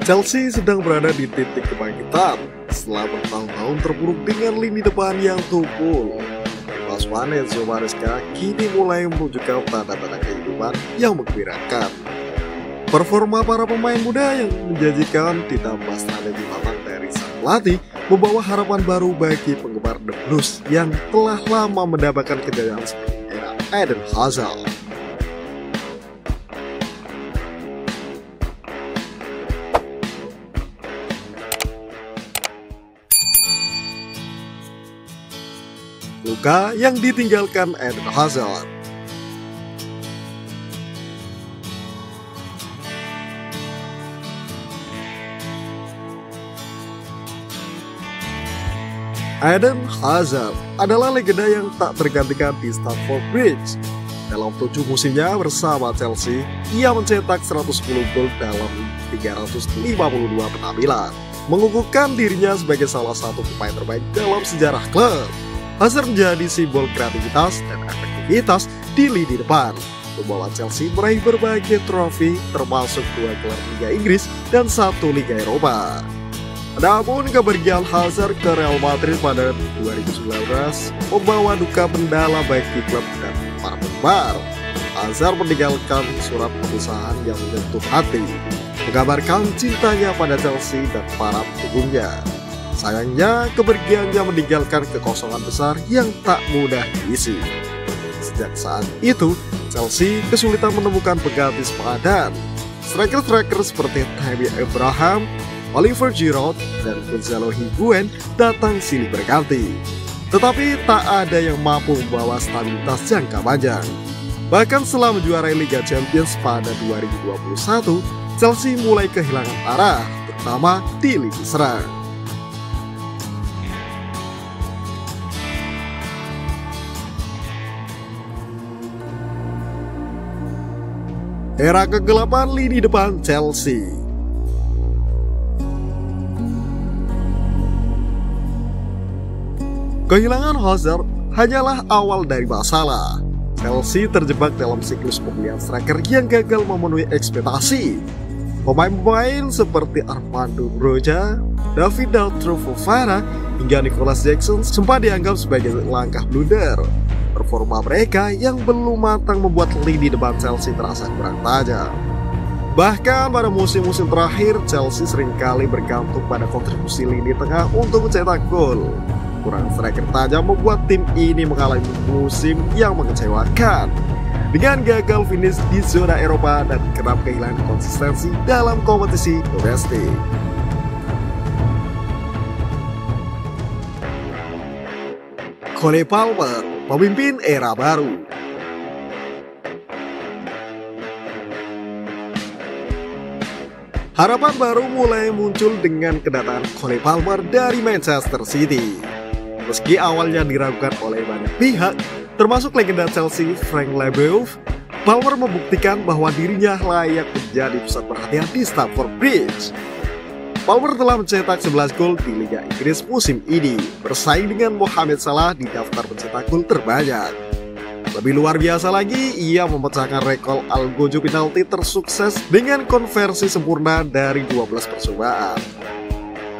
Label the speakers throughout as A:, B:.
A: Chelsea sedang berada di titik kebangkitan setelah bertahun-tahun terpuruk dengan lini depan yang tumpul. Pasukan Enzo Maresca kini mulai menunjukkan tanda-tanda kehidupan yang menggembirakan. Performa para pemain muda yang menjanjikan ditambah strategi matang dari sang pelatih membawa harapan baru bagi penggemar The Blues yang telah lama mendapatkan kejayaan seperti era Eden Hazard. Luka yang ditinggalkan Eden Hazard. Eden Hazard adalah legenda yang tak tergantikan di Stamford Bridge. Dalam 7 musimnya bersama Chelsea, ia mencetak 110 gol dalam 352 penampilan, mengukuhkan dirinya sebagai salah satu pemain terbaik dalam sejarah klub. Hazard menjadi simbol kreativitas dan efektivitas di lini depan, membawa Chelsea meraih berbagai trofi termasuk 2 gelar Liga Inggris dan 1 Liga Eropa. Namun kepergian Hazard ke Real Madrid pada 2019 membawa duka mendalam bagi klub dan para penggemar. Hazard meninggalkan surat perpisahan yang menyentuh hati, menggambarkan cintanya pada Chelsea dan para pendukungnya. Sayangnya, kepergiannya meninggalkan kekosongan besar yang tak mudah diisi. Sejak saat itu, Chelsea kesulitan menemukan pengganti sepadan. Striker-striker seperti Tammy Abraham, Oliver Giroud, dan Gonzalo Higuain datang silih berganti. Tetapi tak ada yang mampu membawa stabilitas jangka panjang. Bahkan setelah menjuarai Liga Champions pada 2021, Chelsea mulai kehilangan arah, terutama di lini serang. Era kegelapan lini depan Chelsea. Kehilangan Hazard hanyalah awal dari masalah. Chelsea terjebak dalam siklus pembelian striker yang gagal memenuhi ekspektasi. Pemain-pemain seperti Armando Broja, David Dalot Fofana, hingga Nicholas Jackson sempat dianggap sebagai langkah blunder. Performa mereka yang belum matang membuat lini depan Chelsea terasa kurang tajam. Bahkan pada musim-musim terakhir, Chelsea seringkali bergantung pada kontribusi lini tengah untuk mencetak gol. Kurang striker tajam membuat tim ini mengalami musim yang mengecewakan, dengan gagal finish di zona Eropa dan kerap kehilangan konsistensi dalam kompetisi domestik. Cole Palmer, pemimpin era baru. Harapan baru mulai muncul dengan kedatangan Cole Palmer dari Manchester City. Meski awalnya diragukan oleh banyak pihak, termasuk legenda Chelsea Frank Leboeuf, Palmer membuktikan bahwa dirinya layak menjadi pusat perhatian di Stamford Bridge. Palmer telah mencetak 11 gol di Liga Inggris musim ini, bersaing dengan Mohamed Salah di daftar pencetak gol terbanyak. Lebih luar biasa lagi, ia memecahkan rekor Algojo penalti tersukses dengan konversi sempurna dari 12 percobaan.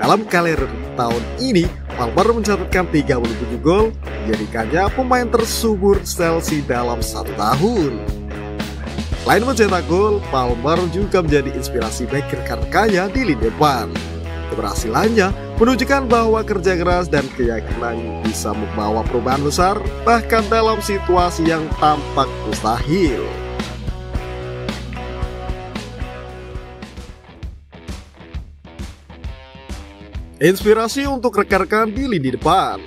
A: Dalam karir tahun ini, Palmer mencatatkan 37 gol, menjadikannya pemain tersubur Chelsea dalam 1 tahun. Selain mencetak gol, Palmer juga menjadi inspirasi bagi rekan-rekannya di lini depan. Keberhasilannya menunjukkan bahwa kerja keras dan keyakinan bisa membawa perubahan besar, bahkan dalam situasi yang tampak mustahil. Inspirasi untuk rekan-rekan di lini depan.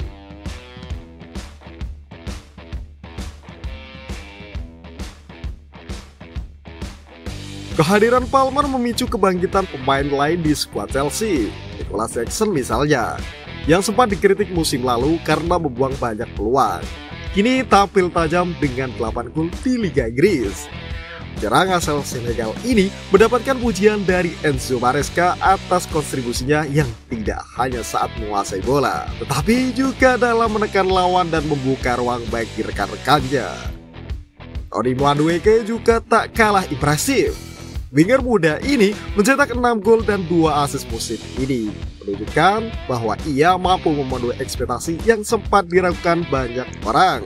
A: Kehadiran Palmer memicu kebangkitan pemain lain di skuad Chelsea. Nicholas Jackson misalnya, yang sempat dikritik musim lalu karena membuang banyak peluang, kini tampil tajam dengan 8 gol di Liga Inggris. Penyerang asal Senegal ini mendapatkan pujian dari Enzo Maresca atas kontribusinya yang tidak hanya saat menguasai bola, tetapi juga dalam menekan lawan dan membuka ruang bagi rekan-rekannya. Tony Madueke juga tak kalah impresif. Winger muda ini mencetak 6 gol dan 2 assist musim ini, menunjukkan bahwa ia mampu memenuhi ekspektasi yang sempat diragukan banyak orang.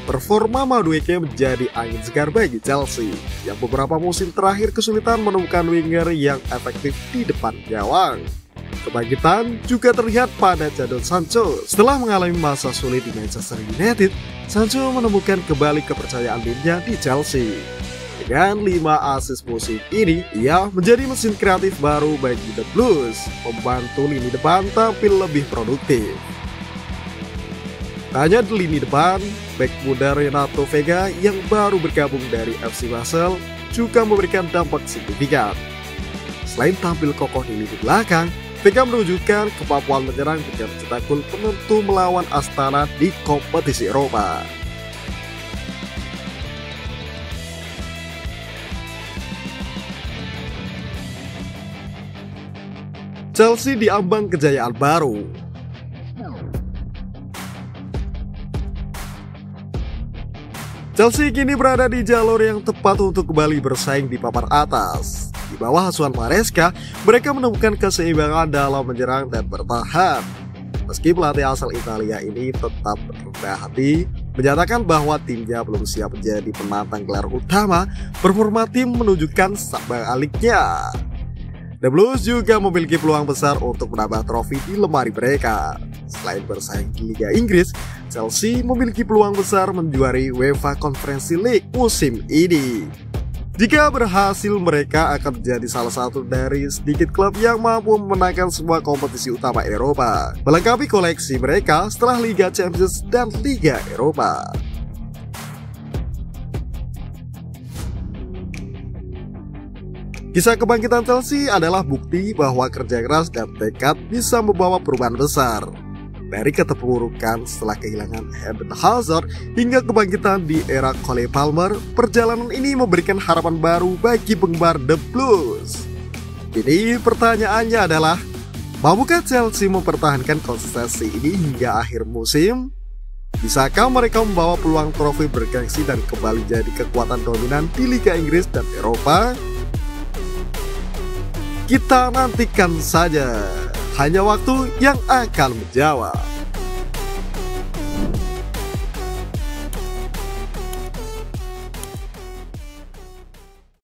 A: Performa Madueke menjadi angin segar bagi Chelsea yang beberapa musim terakhir kesulitan menemukan winger yang efektif di depan gawang. Kebangkitan juga terlihat pada Jadon Sancho. Setelah mengalami masa sulit di Manchester United, Sancho menemukan kembali kepercayaan dirinya di Chelsea. Dengan 5 assist musim ini, ia menjadi mesin kreatif baru bagi The Blues, membantu lini depan tampil lebih produktif. Tak hanya di lini depan, bek muda Renato Vega yang baru bergabung dari FC Basel juga memberikan dampak signifikan. Selain tampil kokoh di lini belakang, Vega menunjukkan kemampuan menyerang dengan mencetak gol penentu melawan Astana di kompetisi Eropa. Chelsea diambang kejayaan baru. Chelsea kini berada di jalur yang tepat untuk kembali bersaing di papan atas. Di bawah asuhan Maresca, mereka menemukan keseimbangan dalam menyerang dan bertahan. Meski pelatih asal Italia ini tetap rendah hati, menyatakan bahwa timnya belum siap menjadi penantang gelar utama, performa tim menunjukkan sebaliknya. The Blues juga memiliki peluang besar untuk menambah trofi di lemari mereka. Selain bersaing di Liga Inggris, Chelsea memiliki peluang besar menjuari UEFA Conference League musim ini. Jika berhasil, mereka akan menjadi salah satu dari sedikit klub yang mampu memenangkan semua kompetisi utama Eropa, melengkapi koleksi mereka setelah Liga Champions dan Liga Eropa. Kisah kebangkitan Chelsea adalah bukti bahwa kerja keras dan tekad bisa membawa perubahan besar. Dari keterpurukan setelah kehilangan Eden Hazard hingga kebangkitan di era Cole Palmer, perjalanan ini memberikan harapan baru bagi penggemar The Blues. Kini pertanyaannya adalah, mampukah Chelsea mempertahankan konsistensi ini hingga akhir musim? Bisakah mereka membawa peluang trofi bergengsi dan kembali jadi kekuatan dominan di Liga Inggris dan Eropa? Kita nantikan saja, hanya waktu yang akan menjawab.